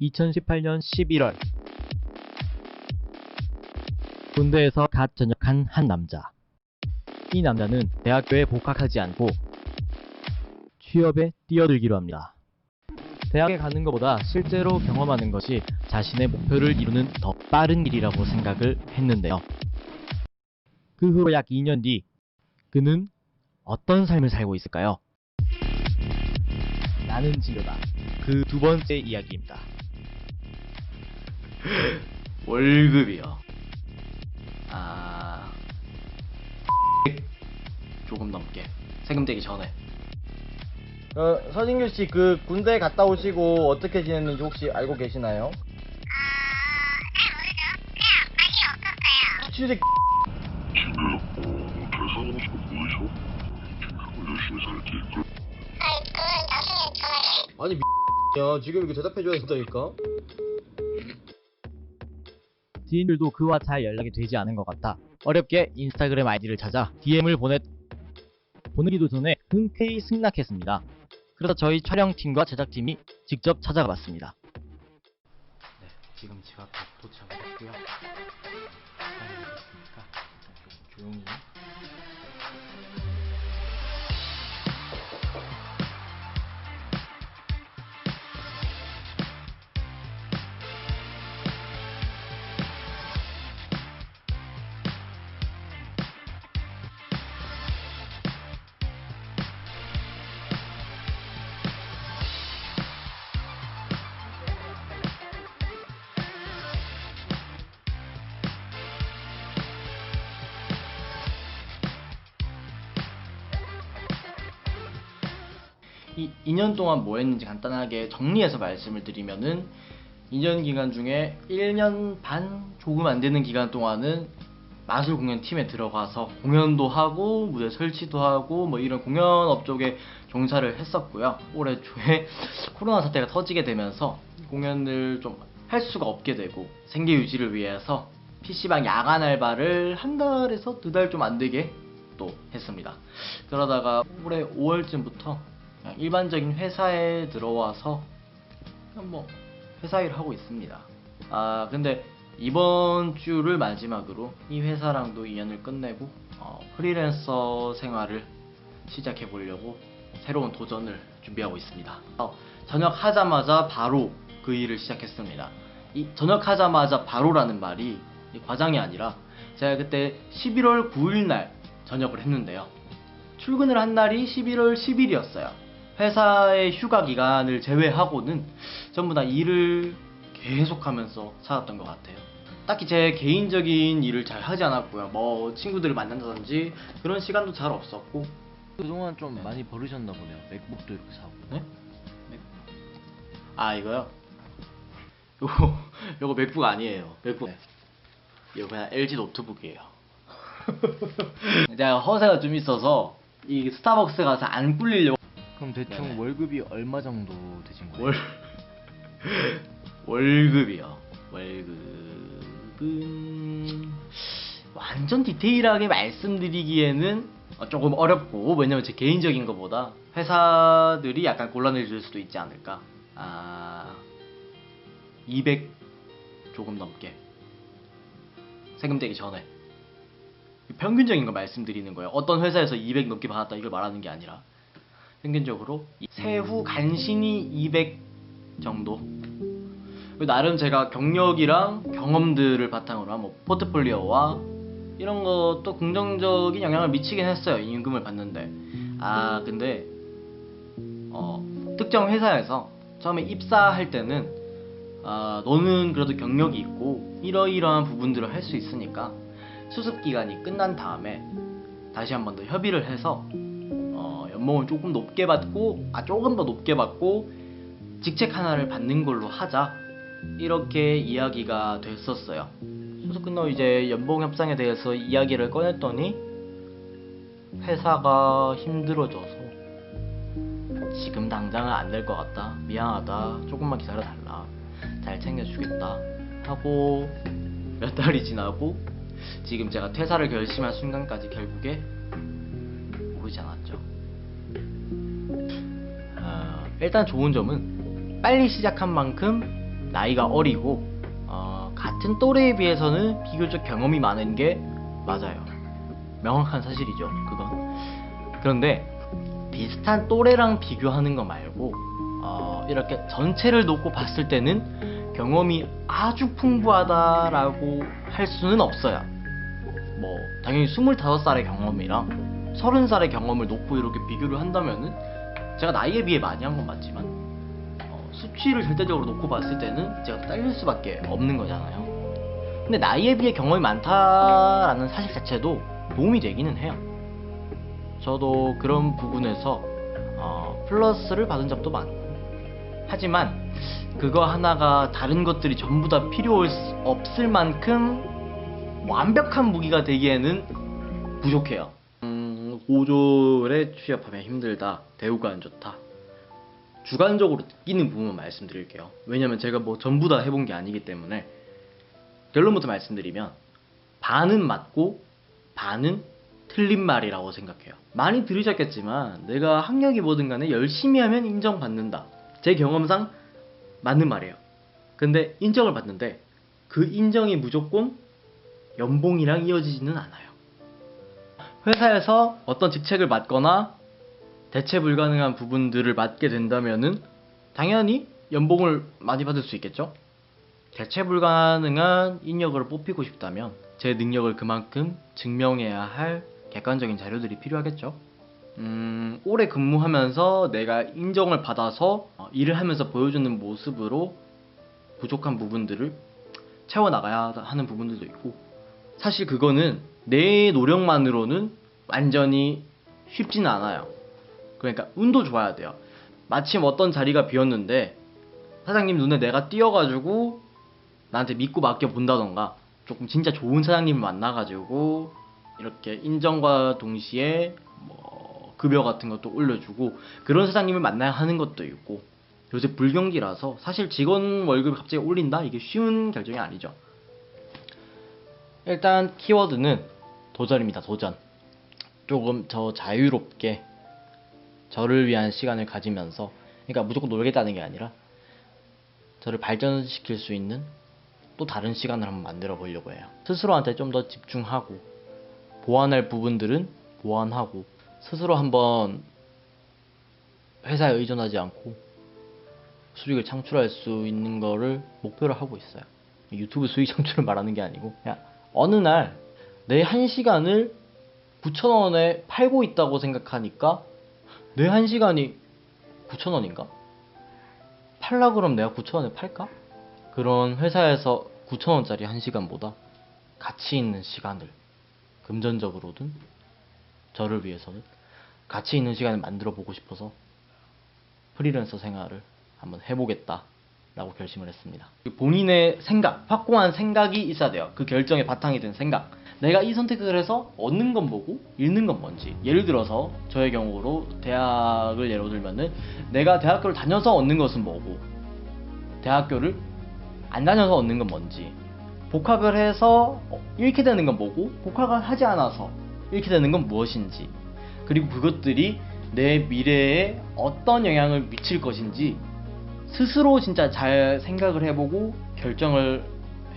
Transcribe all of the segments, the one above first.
2018년 11월 군대에서 갓 전역한 한 남자. 이 남자는 대학교에 복학하지 않고 취업에 뛰어들기로 합니다. 대학에 가는 것보다 실제로 경험하는 것이 자신의 목표를 이루는 더 빠른 길이라고 생각을 했는데요. 그 후로 약 2년 뒤 그는 어떤 삶을 살고 있을까요? 나는 진료다. 그 두 번째 이야기입니다. 월급이요. 조금 넘게. 세금 떼기 전에. 서진규 씨, 그 군대 갔다 오시고 어떻게 지냈는지 혹시 알고 계시나요? 진짜 집에 대사관에서 보이셔? 열심히 살지. 아니 야 지금 이렇게 대답해줘야 된다니까. 지인들도 그와 잘 연락이 되지 않은 것 같아 어렵게 인스타그램 아이디를 찾아 DM을 보내기도 전에 흔쾌히 승낙했습니다. 그래서 저희 촬영팀과 제작팀이 직접 찾아가 봤습니다. 네, 지금 제가 다 도착을 했고요. 있으니까 좀 조용히. 이 2년 동안 뭐 했는지 간단하게 정리해서 말씀을 드리면은 2년 기간 중에 1년 반 조금 안 되는 기간 동안은 마술 공연 팀에 들어가서 공연도 하고 무대 설치도 하고 뭐 이런 공연 업적에 종사를 했었고요. 올해 초에 코로나 사태가 터지게 되면서 공연을 좀 할 수가 없게 되고 생계 유지를 위해서 PC방 야간 알바를 한 달에서 2달 좀 안 되게 또 했습니다. 그러다가 올해 5월쯤부터 일반적인 회사에 들어와서 그냥 뭐 회사 일을 하고 있습니다. 근데 이번 주를 마지막으로 이 회사랑도 인연을 끝내고 프리랜서 생활을 시작해 보려고 새로운 도전을 준비하고 있습니다. 전역하자마자 바로 그 일을 시작했습니다. 이 전역하자마자 바로라는 말이 과장이 아니라 제가 그때 11월 9일 날 전역을 했는데요. 출근을 한 날이 11월 10일이었어요. 회사의 휴가 기간을 제외하고는 전부 다 일을 계속하면서 살았던 것 같아요. 딱히 제 개인적인 일을 잘 하지 않았고요. 뭐 친구들을 만난다든지 그런 시간도 잘 없었고. 그동안 좀 많이 버르셨나 보네요. 맥북도 이렇게 사고. 네? 이거요? 요거 맥북 아니에요. 맥북. 네. 이거 그냥 LG 노트북이에요. 제가 허세가 좀 있어서 이 스타벅스 가서 안 꿀리려고. 그럼 대충 네네. 월급이 얼마 정도 되신 거예요? 월급이요. 월급은 완전 디테일하게 말씀드리기에는 조금 어렵고, 왜냐면 제 개인적인 것보다 회사들이 약간 곤란을 줄 수도 있지 않을까. 200 조금 넘게. 세금 떼기 전에. 평균적인 거 말씀드리는 거예요. 어떤 회사에서 200 넘게 받았다 이걸 말하는 게 아니라 평균적으로 세후 간신히 200 정도. 나름 제가 경력이랑 경험들을 바탕으로 한 뭐 포트폴리오와 이런 것도 긍정적인 영향을 미치긴 했어요. 임금을 받는데. 근데 특정 회사에서 처음에 입사할 때는 너는 그래도 경력이 있고 이러이러한 부분들을 할 수 있으니까 수습 기간이 끝난 다음에 다시 한 번 더 협의를 해서 연봉을 조금 높게 받고 조금 더 높게 받고 직책 하나를 받는 걸로 하자, 이렇게 이야기가 됐었어요. 수습 끝나고 이제 연봉 협상에 대해서 이야기를 꺼냈더니 회사가 힘들어져서 지금 당장은 안 될 것 같다, 미안하다, 조금만 기다려달라, 잘 챙겨주겠다 하고 몇 달이 지나고 지금 제가 퇴사를 결심한 순간까지 결국에 오르지 않았죠. 일단 좋은 점은 빨리 시작한 만큼 나이가 어리고 같은 또래에 비해서는 비교적 경험이 많은 게 맞아요. 명확한 사실이죠, 그건. 그런데 비슷한 또래랑 비교하는 거 말고 이렇게 전체를 놓고 봤을 때는 경험이 아주 풍부하다라고 할 수는 없어요. 뭐 당연히 25살의 경험이랑 30살의 경험을 놓고 이렇게 비교를 한다면은 제가 나이에 비해 많이 한 건 맞지만 수치를 절대적으로 놓고 봤을 때는 제가 딸릴 수밖에 없는 거잖아요. 근데 나이에 비해 경험이 많다라는 사실 자체도 도움이 되기는 해요. 저도 그런 부분에서 플러스를 받은 적도 많고, 하지만 그거 하나가 다른 것들이 전부 다 필요 없을 만큼 완벽한 무기가 되기에는 부족해요. 고졸에 취업하면 힘들다, 대우가 안 좋다, 주관적으로 느끼는 부분만 말씀드릴게요. 왜냐면 제가 뭐 전부 다 해본 게 아니기 때문에. 결론부터 말씀드리면 반은 맞고 반은 틀린 말이라고 생각해요. 많이 들으셨겠지만 내가 학력이 뭐든 간에 열심히 하면 인정받는다, 제 경험상 맞는 말이에요. 근데 인정을 받는데 그 인정이 무조건 연봉이랑 이어지지는 않아요. 회사에서 어떤 직책을 맡거나 대체 불가능한 부분들을 맡게 된다면은 당연히 연봉을 많이 받을 수 있겠죠. 대체 불가능한 인력을 뽑히고 싶다면 제 능력을 그만큼 증명해야 할 객관적인 자료들이 필요하겠죠. 오래 근무하면서 내가 인정을 받아서 일을 하면서 보여주는 모습으로 부족한 부분들을 채워나가야 하는 부분들도 있고, 사실 그거는 내 노력만으로는 완전히 쉽지는 않아요. 그러니까 운도 좋아야 돼요. 마침 어떤 자리가 비었는데 사장님 눈에 내가 띄어가지고 나한테 믿고 맡겨본다던가, 조금 진짜 좋은 사장님을 만나가지고 이렇게 인정과 동시에 뭐 급여 같은 것도 올려주고 그런 사장님을 만나야 하는 것도 있고, 요새 불경기라서 사실 직원 월급을 갑자기 올린다? 이게 쉬운 결정이 아니죠. 일단 키워드는 도전입니다. 도전. 조금 더 자유롭게 저를 위한 시간을 가지면서, 그러니까 무조건 놀겠다는 게 아니라 저를 발전시킬 수 있는 또 다른 시간을 한번 만들어 보려고 해요. 스스로한테 좀 더 집중하고 보완할 부분들은 보완하고, 스스로 한번 회사에 의존하지 않고 수익을 창출할 수 있는 거를 목표로 하고 있어요. 유튜브 수익 창출을 말하는 게 아니고, 그냥 어느 날 내 1시간을 9,000원에 팔고 있다고 생각하니까 내 1시간이 9,000원인가? 팔라 그럼 내가 9,000원에 팔까? 그런 회사에서 9,000원짜리 1시간보다 가치 있는 시간을, 금전적으로든 저를 위해서는 가치 있는 시간을 만들어 보고 싶어서 프리랜서 생활을 한번 해보겠다 라고 결심을 했습니다. 본인의 생각, 확고한 생각이 있어야 돼요. 그 결정의 바탕이 된 생각. 내가 이 선택을 해서 얻는 건 뭐고 잃는 건 뭔지. 예를 들어서 저의 경우로 대학을 예로 들면은 내가 대학교를 다녀서 얻는 것은 뭐고, 대학교를 안 다녀서 얻는 건 뭔지, 복학을 해서 잃게 되는 건 뭐고, 복학을 하지 않아서 잃게 되는 건 무엇인지, 그리고 그것들이 내 미래에 어떤 영향을 미칠 것인지 스스로 진짜 잘 생각을 해보고 결정을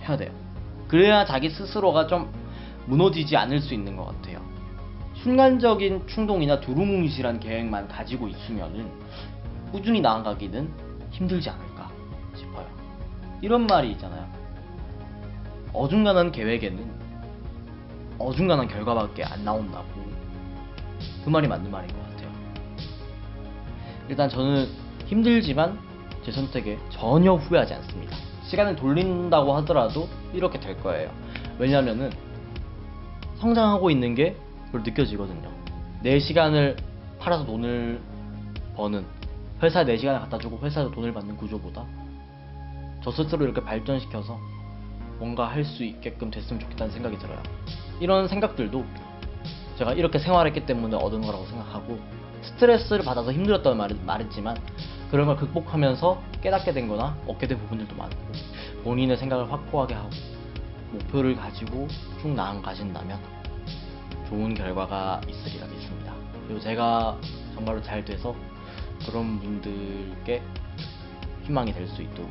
해야 돼요. 그래야 자기 스스로가 좀 무너지지 않을 수 있는 것 같아요. 순간적인 충동이나 두루뭉실한 계획만 가지고 있으면은 꾸준히 나아가기는 힘들지 않을까 싶어요. 이런 말이 있잖아요. 어중간한 계획에는 어중간한 결과밖에 안 나온다고. 그 말이 맞는 말인 것 같아요. 일단 저는 힘들지만 제 선택에 전혀 후회하지 않습니다. 시간을 돌린다고 하더라도 이렇게 될 거예요. 왜냐면은 성장하고 있는 게 별로 느껴지거든요. 내 시간을 팔아서 돈을 버는, 회사에 내 시간을 갖다 주고 회사에서 돈을 받는 구조보다 저 스스로 이렇게 발전시켜서 뭔가 할 수 있게끔 됐으면 좋겠다는 생각이 들어요. 이런 생각들도 제가 이렇게 생활했기 때문에 얻은 거라고 생각하고, 스트레스를 받아서 힘들었다고 말했지만 그런 걸 극복하면서 깨닫게 된 거나 얻게 된 부분들도 많고, 본인의 생각을 확고하게 하고 목표를 가지고 쭉 나아가신다면 좋은 결과가 있으리라 믿습니다. 그리고 제가 정말로 잘 돼서 그런 분들께 희망이 될 수 있도록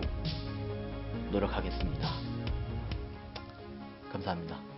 노력하겠습니다. 감사합니다.